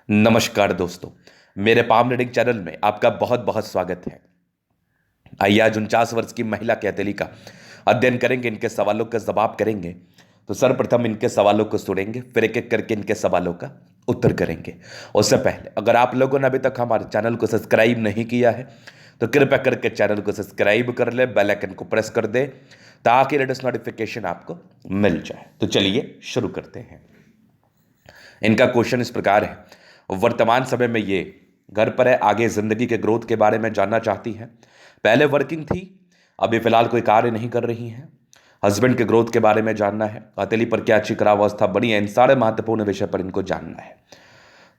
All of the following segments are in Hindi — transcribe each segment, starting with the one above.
नमस्कार दोस्तों। मेरे पाम रीडिंग चैनल में आपका बहुत बहुत स्वागत है। आइए आज 49 वर्ष की महिला की हथेली का अध्ययन करेंगे, इनके सवालों का जवाब करेंगे। तो सर्वप्रथम इनके सवालों को सुनेंगे, फिर एक एक करके इनके सवालों का उत्तर करेंगे। उससे पहले अगर आप लोगों ने अभी तक हमारे चैनल को सब्सक्राइब नहीं किया है तो कृपया करके चैनल को सब्सक्राइब कर ले, बेल आइकन को प्रेस कर दे ताकि लेटेस्ट नोटिफिकेशन आपको मिल जाए। तो चलिए शुरू करते हैं। इनका क्वेश्चन इस प्रकार है, वर्तमान समय में ये घर पर है, आगे जिंदगी के ग्रोथ के बारे में जानना चाहती हैं। पहले वर्किंग थी, अभी फिलहाल कोई कार्य नहीं कर रही हैं। हस्बैंड के ग्रोथ के बारे में जानना है, हथेली पर क्या अच्छी खराब बनी है, इन सारे महत्वपूर्ण विषय पर इनको जानना है।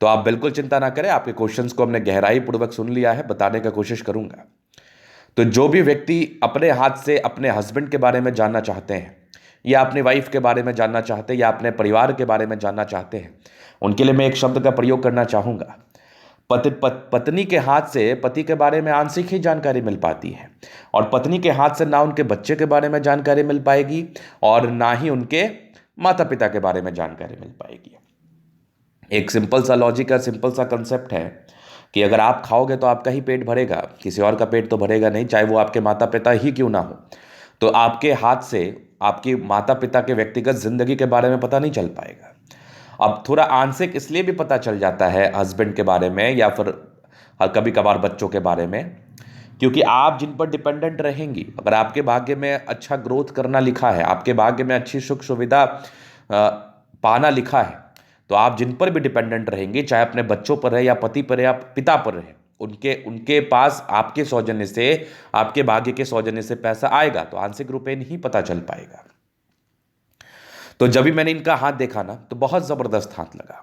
तो आप बिल्कुल चिंता ना करें, आपके क्वेश्चंस को हमने गहराई पूर्वक सुन लिया है, बताने का कोशिश करूंगा। तो जो भी व्यक्ति अपने हाथ से अपने हस्बैंड के बारे में जानना चाहते हैं, या अपनी वाइफ के बारे में जानना चाहते हैं, या अपने परिवार के बारे में जानना चाहते हैं, उनके लिए मैं एक शब्द का प्रयोग करना चाहूंगा। पत्नी के हाथ से पति के बारे में आंशिक ही जानकारी मिल पाती है, और पत्नी के हाथ से ना उनके बच्चे के बारे में जानकारी मिल पाएगी और ना ही उनके माता पिता के बारे में जानकारी मिल पाएगी। एक सिंपल सा लॉजिक है, सिंपल सा कंसेप्ट है कि अगर आप खाओगे तो आपका ही पेट भरेगा, किसी और का पेट तो भरेगा नहीं, चाहे वो आपके माता पिता ही क्यों ना हो। तो आपके हाथ से आपकी माता पिता के व्यक्तिगत जिंदगी के बारे में पता नहीं चल पाएगा। अब थोड़ा आंशिक इसलिए भी पता चल जाता है हस्बैंड के बारे में, या फिर कभी कभार बच्चों के बारे में, क्योंकि आप जिन पर डिपेंडेंट रहेंगी, अगर आपके भाग्य में अच्छा ग्रोथ करना लिखा है, आपके भाग्य में अच्छी सुख सुविधा पाना लिखा है, तो आप जिन पर भी डिपेंडेंट रहेंगे, चाहे अपने बच्चों पर रहे या पति पर या पिता पर रहे, उनके उनके पास आपके सौजन्य से, आपके भाग्य के सौजन्य से पैसा आएगा, तो आंशिक रूपे नहीं पता चल पाएगा। तो जब भी मैंने इनका हाथ देखा ना, तो बहुत जबरदस्त हाथ लगा।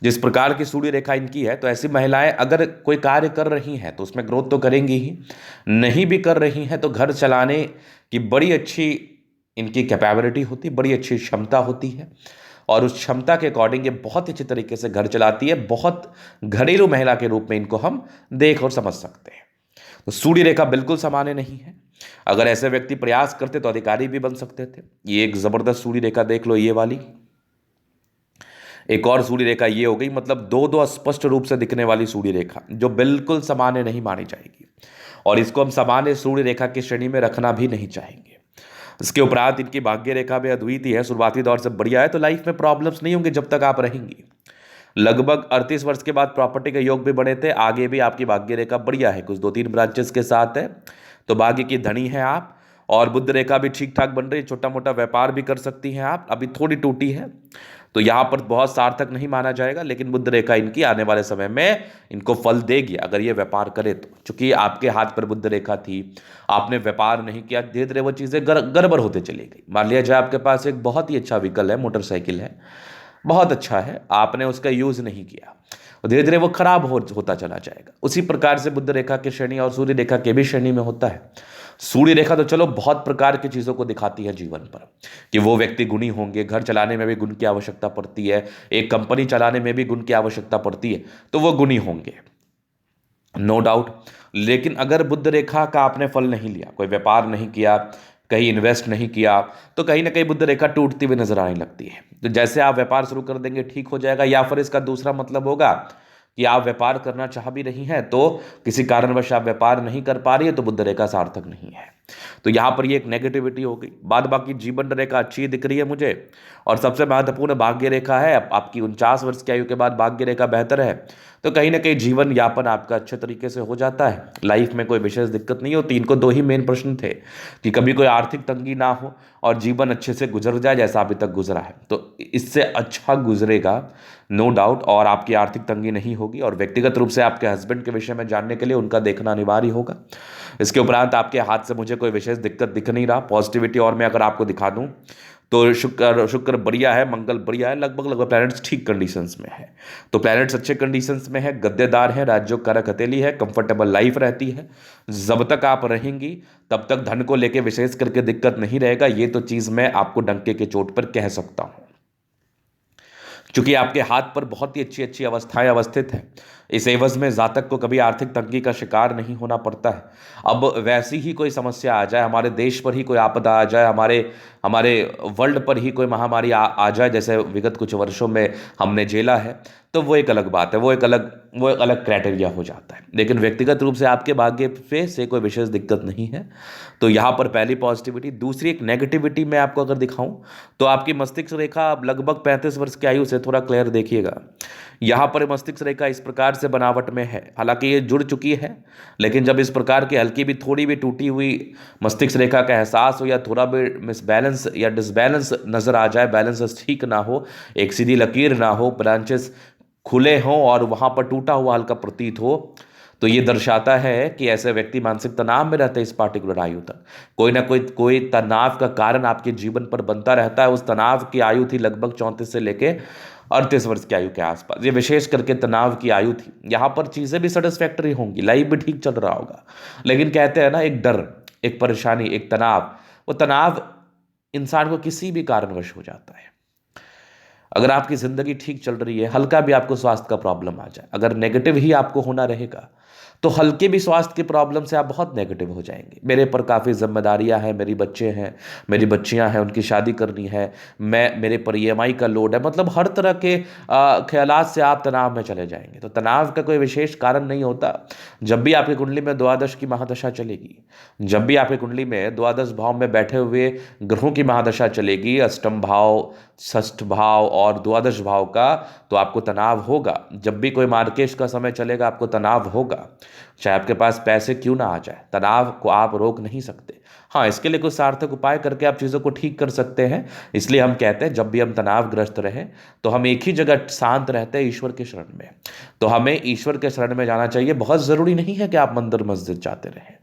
जिस प्रकार की सूर्य रेखा इनकी है, तो ऐसी महिलाएं अगर कोई कार्य कर रही हैं तो उसमें ग्रोथ तो करेंगी ही, नहीं भी कर रही हैं तो घर चलाने की बड़ी अच्छी इनकी कैपेबिलिटी होती है, बड़ी अच्छी क्षमता होती है, और उस क्षमता के अकॉर्डिंग ये बहुत अच्छे तरीके से घर चलाती है। बहुत घरेलू महिला के रूप में इनको हम देख और समझ सकते हैं। तो सूर्य रेखा बिल्कुल सामान्य नहीं है। अगर ऐसे व्यक्ति प्रयास करते तो अधिकारी भी बन सकते थे। ये एक जबरदस्त सूर्य रेखा देख लो, ये वाली। एक और सूर्य रेखा ये हो गई, मतलब दो दो स्पष्ट रूप से दिखने वाली सूर्य रेखा, जो बिल्कुल सामान्य नहीं मानी जाएगी, और इसको हम सामान्य सूर्य रेखा की श्रेणी में रखना भी नहीं चाहेंगे। इसके उपरांत इनकी भाग्य रेखा भी अद्वितीय है, शुरुआती दौर से बढ़िया है, तो लाइफ में प्रॉब्लम्स नहीं होंगे जब तक आप रहेंगी। लगभग 38 वर्ष के बाद प्रॉपर्टी के योग भी बने थे। आगे भी आपकी भाग्य रेखा बढ़िया है, कुछ 2-3 ब्रांचेस के साथ है, तो भाग्य की धनी है आप। और बुध रेखा भी ठीक ठाक बन रही है, छोटा मोटा व्यापार भी कर सकती हैं आप। अभी थोड़ी टूटी है तो यहाँ पर बहुत सार्थक नहीं माना जाएगा, लेकिन बुध रेखा इनकी आने वाले समय में इनको फल देगी अगर ये व्यापार करे तो। चूंकि आपके हाथ पर बुध रेखा थी, आपने व्यापार नहीं किया, धीरे धीरे वो चीज़ें गड़बड़ होते चली गई। मान लिया जाए आपके पास एक बहुत ही अच्छा व्हीकल है, मोटरसाइकिल है, बहुत अच्छा है, आपने उसका यूज नहीं किया, धीरे धीरे वो खराब होता चला जाएगा। उसी प्रकार से बुध रेखा की श्रेणी और सूर्य रेखा के भी श्रेणी में होता है। सूर्य रेखा तो चलो बहुत प्रकार की चीजों को दिखाती है जीवन पर, कि वो व्यक्ति गुणी होंगे, घर चलाने में भी गुण की आवश्यकता पड़ती है, एक कंपनी चलाने में भी गुण की आवश्यकता पड़ती है, तो वो गुणी होंगे, नो डाउट। लेकिन अगर बुध रेखा का आपने फल नहीं लिया, कोई व्यापार नहीं किया, कहीं इन्वेस्ट नहीं किया, तो कहीं ना कहीं बुध रेखा टूटती हुई नजर आने लगती है। तो जैसे आप व्यापार शुरू कर देंगे ठीक हो जाएगा, या फिर इसका दूसरा मतलब होगा कि आप व्यापार करना चाह भी रही हैं, तो किसी कारणवश आप व्यापार नहीं कर पा रही है, तो बुध रेखा सार्थक नहीं है। तो यहाँ पर ये एक नेगेटिविटी हो गई। बाद बाकी जीवन रेखा अच्छी दिख रही है मुझे, और सबसे महत्वपूर्ण भाग्य रेखा है। आपकी 49 वर्ष की आयु के बाद भाग्य रेखा बेहतर है, तो कहीं ना कहीं जीवन यापन आपका अच्छे तरीके से हो जाता है, लाइफ में कोई विशेष दिक्कत नहीं होती। इनको दो ही मेन प्रश्न थे कि कभी कोई आर्थिक तंगी ना हो और जीवन अच्छे से गुजर जाए जैसा अभी तक गुजरा है, तो इससे अच्छा गुजरेगा नो डाउट, और आपकी आर्थिक तंगी नहीं होगी। और व्यक्तिगत रूप से आपके हस्बैंड के विषय में जानने के लिए उनका देखना अनिवार्य होगा। इसके उपरांत आपके हाथ से मुझे कोई विशेष दिक्कत दिख नहीं रहा। पॉजिटिविटी और मैं अगर आपको दिखा दूं तो शुक्र बढ़िया है, मंगल बढ़िया है, लगभग प्लैनेट्स ठीक कंडीशंस में है। तो प्लैनेट्स अच्छे कंडीशंस में है, गद्देदार है, राज्यों कारक हथेली है, कंफर्टेबल लाइफ रहती है। जब तक आप रहेंगी तब तक धन को लेकर विशेष करके दिक्कत नहीं रहेगा, ये तो चीज मैं आपको डंके के चोट पर कह सकता हूं। चूंकि आपके हाथ पर बहुत ही अच्छी अच्छी अवस्थाएं अवस्थित है, इस एवज में जातक को कभी आर्थिक तंगी का शिकार नहीं होना पड़ता है। अब वैसी ही कोई समस्या आ जाए, हमारे देश पर ही कोई आपदा आ जाए, हमारे हमारे वर्ल्ड पर ही कोई महामारी आ जाए, जैसे विगत कुछ वर्षों में हमने झेला है, तो वो एक अलग बात है, वो एक अलग क्राइटेरिया हो जाता है। लेकिन व्यक्तिगत रूप से आपके भाग्य पे से कोई विशेष दिक्कत नहीं है। तो यहाँ पर पहली पॉजिटिविटी। दूसरी एक नेगेटिविटी मैं आपको अगर दिखाऊं तो आपकी मस्तिष्क रेखा लगभग 35 वर्ष की आयु से, थोड़ा क्लियर देखिएगा, यहाँ पर मस्तिष्क रेखा इस प्रकार से बनावट में है, हालांकि ये जुड़ चुकी है, लेकिन जब इस प्रकार की हल्की भी थोड़ी भी टूटी हुई मस्तिष्क रेखा का एहसास हो, या थोड़ा भी मिसबैलेंस या डिसबैलेंस नजर आ जाए, बैलेंस ठीक ना हो, एक सीधी लकीर ना हो, ब्रांचेस खुले हों और वहां पर टूटा हुआ हल्का प्रतीत हो, तो ये दर्शाता है कि ऐसे व्यक्ति मानसिक तनाव में रहते हैं इस पार्टिकुलर आयु तक। कोई ना कोई तनाव का कारण आपके जीवन पर बनता रहता है। उस तनाव की आयु थी लगभग 34 से लेके 38 वर्ष की आयु के आसपास, ये विशेष करके तनाव की आयु थी। यहाँ पर चीजें भी सेटिस्फैक्टरी होंगी, लाइफ भी ठीक चल रहा होगा, लेकिन कहते हैं ना, एक डर, एक परेशानी, एक तनाव, वो तनाव इंसान को किसी भी कारणवश हो जाता है। अगर आपकी जिंदगी ठीक चल रही है, हल्का भी आपको स्वास्थ्य का प्रॉब्लम आ जाए, अगर नेगेटिव ही आपको होना रहेगा, तो हल्के भी स्वास्थ्य की प्रॉब्लम से आप बहुत नेगेटिव हो जाएंगे। मेरे पर काफ़ी जिम्मेदारियां हैं, मेरी बच्चे हैं, मेरी बच्चियां हैं, उनकी शादी करनी है, मेरे पर ईएमआई का लोड है, मतलब हर तरह के ख्यालात से आप तनाव में चले जाएंगे। तो तनाव का कोई विशेष कारण नहीं होता। जब भी आपकी कुंडली में द्वादश की महादशा चलेगी, जब भी आपकी कुंडली में द्वादश भाव में बैठे हुए ग्रहों की महादशा चलेगी, अष्टम भाव, षष्ठ भाव और द्वादश भाव का, तो आपको तनाव होगा। जब भी कोई मार्केश का समय चलेगा, आपको तनाव होगा, चाहे आपके पास पैसे क्यों ना आ जाए, तनाव को आप रोक नहीं सकते। हाँ, इसके लिए कुछ सार्थक उपाय करके आप चीज़ों को ठीक कर सकते हैं। इसलिए हम कहते हैं जब भी हम तनावग्रस्त रहें तो हम एक ही जगह शांत रहते हैं, ईश्वर के शरण में। तो हमें ईश्वर के शरण में जाना चाहिए। बहुत ज़रूरी नहीं है कि आप मंदिर मस्जिद जाते रहें,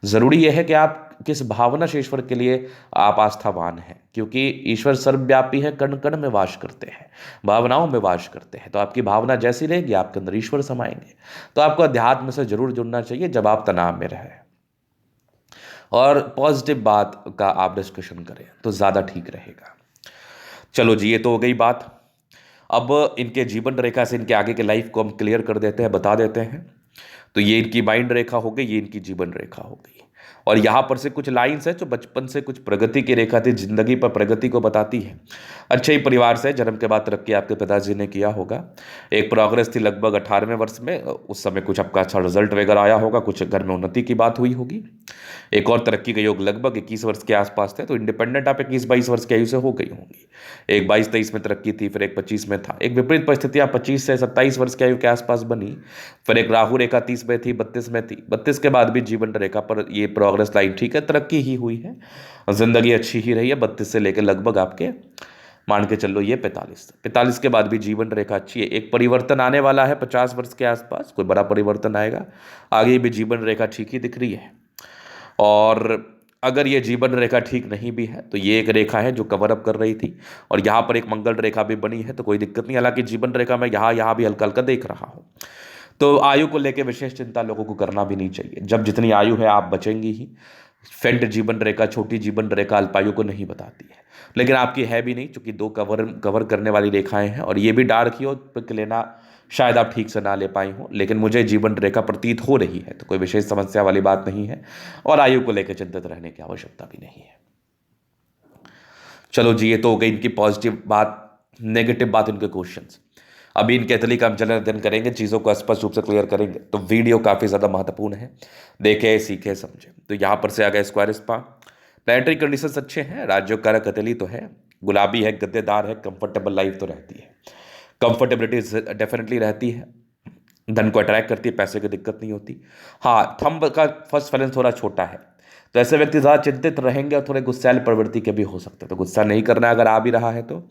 ज़रूरी यह है कि आप किस भावना से ईश्वर के लिए आप आस्थावान हैं, क्योंकि ईश्वर सर्वव्यापी है, कण कण में वास करते हैं, भावनाओं में वास करते हैं। तो आपकी भावना जैसी रहेगी, आपके अंदर ईश्वर समाएंगे। तो आपको अध्यात्म से जरूर जुड़ना चाहिए जब आप तनाव में रहें, और पॉजिटिव बात का आप डिस्कशन करें तो ज़्यादा ठीक रहेगा। चलो जी, ये तो हो गई बात। अब इनके जीवन रेखा से इनके आगे के लाइफ को हम क्लियर कर देते हैं, बता देते हैं। तो ये इनकी माइंड रेखा हो गई, ये इनकी जीवन रेखा हो गई, और यहाँ पर से कुछ लाइंस है जो बचपन से कुछ प्रगति की रेखा थी, जिंदगी पर प्रगति को बताती है। अच्छे ही परिवार से, जन्म के बाद तरक्की आपके पिताजी ने किया होगा। एक प्रोग्रेस थी लगभग 18वें वर्ष में, उस समय कुछ आपका अच्छा रिजल्ट वगैरह आया होगा, कुछ घर में उन्नति की बात हुई होगी। एक और तरक्की के योग लगभग 21 वर्ष के आसपास थे, तो इंडिपेंडेंट आप 21-22 वर्ष की आयु से हो गई होंगी। एक 22-23 में तरक्की थी, फिर एक 25 में था। एक विपरीत परिस्थितियां 25 से 27 वर्ष की आयु के आसपास बनी। फिर एक राहु रेखा 30 में थी, 32 में थी। 32 के बाद भी जीवन रेखा पर ये प्रोग्रेस लाइन ठीक है, तरक्की ही हुई है, जिंदगी अच्छी ही रही है। 32 से लेकर लगभग आपके मान के चलो ये 45 के बाद भी जीवन रेखा अच्छी है। एक परिवर्तन आने वाला है 50 वर्ष के आसपास, कोई बड़ा परिवर्तन आएगा। आगे भी जीवन रेखा ठीक ही दिख रही है। और अगर ये जीवन रेखा ठीक नहीं भी है तो ये एक रेखा है जो कवर अप कर रही थी, और यहाँ पर एक मंगल रेखा भी बनी है, तो कोई दिक्कत नहीं। हालांकि जीवन रेखा में यहाँ भी हल्का हल्का देख रहा हूँ। तो आयु को लेकर विशेष चिंता लोगों को करना भी नहीं चाहिए। जब जितनी आयु है आप बचेंगी ही। फेंट जीवन रेखा, छोटी जीवन रेखा अल्पायु को नहीं बताती है, लेकिन आपकी है भी नहीं, चूंकि दो कवर करने वाली रेखाएं हैं, और ये भी डार्क ही हो, पिक लेना शायद आप ठीक से ना ले पाई हो, लेकिन मुझे जीवन रेखा प्रतीत हो रही है, तो कोई विशेष समस्या वाली बात नहीं है, और आयु को लेकर चिंतित रहने की आवश्यकता भी नहीं है। चलो जी, ये तो हो गई इनकी पॉजिटिव बात। नेगेटिव बात, इनके क्वेश्चंस। अभी इनके एथली का हम चलन अध्ययन करेंगे, चीज़ों को स्पष्ट रूप से क्लियर करेंगे, तो वीडियो काफ़ी ज़्यादा महत्वपूर्ण है, देखे सीखे समझे। तो यहाँ पर से आ गया स्क्वायर स्पा। प्लानिटरी कंडीशंस अच्छे हैं, राज्यों कारक एथली तो है, गुलाबी है, गद्देदार है, कंफर्टेबल लाइफ तो रहती है, कंफर्टेबिलिटी डेफिनेटली रहती है, धन को अट्रैक्ट करती है, पैसे की दिक्कत नहीं होती। हाँ, थंब का फर्स्ट फैलेंस थोड़ा छोटा है, तो ऐसे व्यक्ति ज़्यादा चिंतित रहेंगे और थोड़े गुस्सैल प्रवृत्ति के भी हो सकते हैं, तो गुस्सा नहीं करना है अगर आ भी रहा है तो।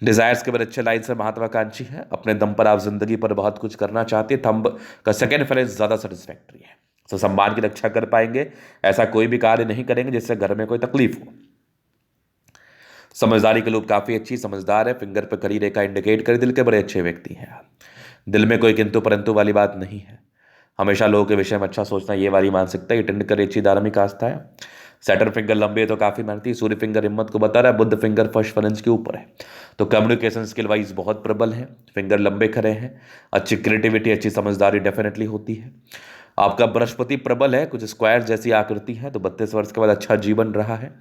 डिजायर्स के बाद अच्छे लाइन से महत्वाकांक्षी है, अपने दम पर आप जिंदगी पर बहुत कुछ करना चाहते हैं। थंब का सेकेंड फैलेंस ज़्यादा सेटिस्फैक्टरी है, तो सम्मान की रक्षा कर पाएंगे, ऐसा कोई भी कार्य नहीं करेंगे जिससे घर में कोई तकलीफ हो। समझदारी के लोग काफ़ी अच्छी समझदार है, फिंगर पे करी रेखा इंडिकेट करे, दिल के बड़े अच्छे व्यक्ति हैं। दिल में कोई किंतु परंतु वाली बात नहीं है, हमेशा लोगों के विषय में अच्छा सोचना, ये वाली मानसिकता, ये टेंड करे अच्छी धार्मिक आस्था है। सैटर्न फिंगर लंबी है तो काफी मेहनती, सूर्य फिंगर हिम्मत को बता रहा है, बुध फिंगर फर्स्ट फरेंस के ऊपर है, तो कम्युनिकेशन स्किल वाइज बहुत प्रबल है, फिंगर लंबे खड़े हैं, अच्छी क्रिएटिविटी अच्छी समझदारी डेफिनेटली होती है। आपका बृहस्पति प्रबल है, कुछ स्क्वायर जैसी आकृति है, तो 32 वर्ष के बाद अच्छा जीवन रहा है,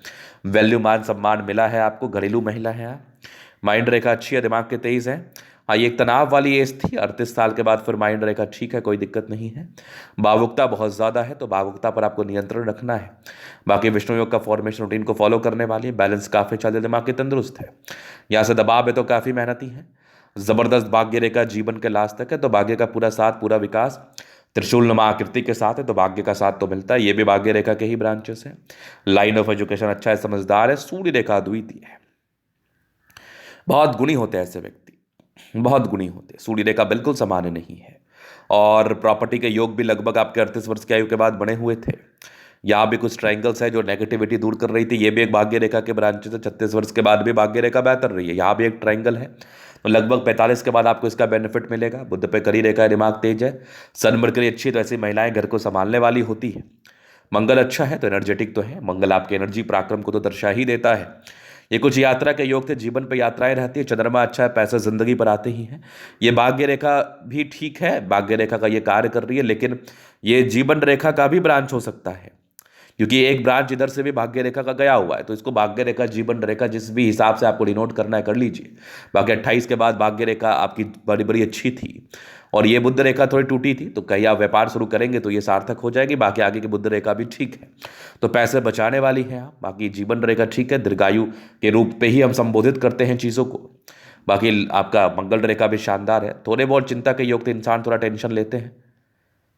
वैल्यू मान सम्मान मिला है आपको, घरेलू महिला है आप, माइंड रेखा अच्छी है, दिमाग के तेज है। हाँ, ये एक तनाव वाली एज थी, 38 साल के बाद फिर माइंड रेखा ठीक है, कोई दिक्कत नहीं है। भावुकता बहुत ज़्यादा है, तो भावुकता पर आपको नियंत्रण रखना है। बाकी विष्णु योग का फॉर्मेशन रूटीन को फॉलो करने वाली है, बैलेंस काफ़ी चल रहा, दिमाग की तंदुरुस्त है। यहाँ से दबाव है तो काफ़ी मेहनती है, जबरदस्त भाग्य रेखा जीवन के लास्ट तक है, तो भाग्य का पूरा साथ पूरा विकास त्रिशूल नुमा आकृति के साथ है, तो भाग्य का साथ तो मिलता है। ये भी भाग्य रेखा के ही ब्रांचेस है। लाइन ऑफ एजुकेशन अच्छा है, समझदार है, सूर्य रेखा अद्वितीय है। बहुत गुणी होते हैं ऐसे व्यक्ति, बहुत गुणी होते हैं, सूर्य रेखा बिल्कुल सामान्य नहीं है। और प्रॉपर्टी के योग भी लगभग आपके 38 वर्ष की आयु के बाद बने हुए थे। यहाँ भी कुछ ट्रायंगल्स है जो नेगेटिविटी दूर कर रही थी, ये भी एक भाग्य रेखा के ब्रांचेस है। 36 वर्ष के बाद भी भाग्य रेखा बेहतर रही है, यहाँ भी एक ट्रायंगल है, तो लगभग 45 के बाद आपको इसका बेनिफिट मिलेगा। बुद्ध पे करी रेखा है, दिमाग तेज है, सन मरकरी अच्छी है, तो ऐसी महिलाएं घर को संभालने वाली होती है। मंगल अच्छा है तो एनर्जेटिक तो है, मंगल आपके एनर्जी पराक्रम को तो दर्शा ही देता है। ये कुछ यात्रा के योग थे, जीवन पे यात्राएं रहती है, चंद्रमा अच्छा है, पैसा जिंदगी पर आते ही हैं। ये भाग्य रेखा भी ठीक है, भाग्य रेखा का ये कार्य कर रही है, लेकिन ये जीवन रेखा का भी ब्रांच हो सकता है, क्योंकि एक ब्रांच इधर से भी भाग्य रेखा का गया हुआ है, तो इसको भाग्य रेखा जीवन रेखा जिस भी हिसाब से आपको डिनोट करना है कर लीजिए। बाकी 28 के बाद भाग्य रेखा आपकी बड़ी बड़ी अच्छी थी, और ये बुद्ध रेखा थोड़ी टूटी थी, तो कहीं आप व्यापार शुरू करेंगे तो ये सार्थक हो जाएगी। बाकी आगे की बुद्ध रेखा भी ठीक है, तो पैसे बचाने वाली है आप। बाकी जीवन रेखा ठीक है, दीर्घायु के रूप पे ही हम संबोधित करते हैं चीज़ों को। बाकी आपका मंगल रेखा भी शानदार है, थोड़े बहुत चिंता के योग तो इंसान थोड़ा टेंशन लेते हैं,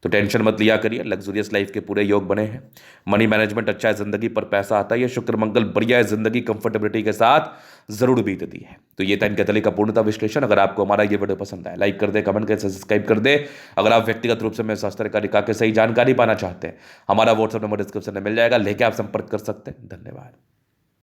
तो टेंशन मत लिया करिए। लग्जूरियस लाइफ के पूरे योग बने हैं, मनी मैनेजमेंट अच्छा है, जिंदगी पर पैसा आता है, शुक्र मंगल बढ़िया है, जिंदगी कंफर्टेबिलिटी के साथ जरूर बीतती है। तो ये था इनके तले का पूर्णता विश्लेषण। अगर आपको हमारा ये वीडियो पसंद आए, लाइक कर दे, कमेंट कर, सब्सक्राइब कर दे। अगर आप व्यक्तिगत रूप से मेरे शास्त्र का के सही जानकारी पाना चाहते हैं, हमारा व्हाट्सएप नंबर डिस्क्रिप्शन में मिल जाएगा, लेके आप संपर्क कर सकते हैं। धन्यवाद।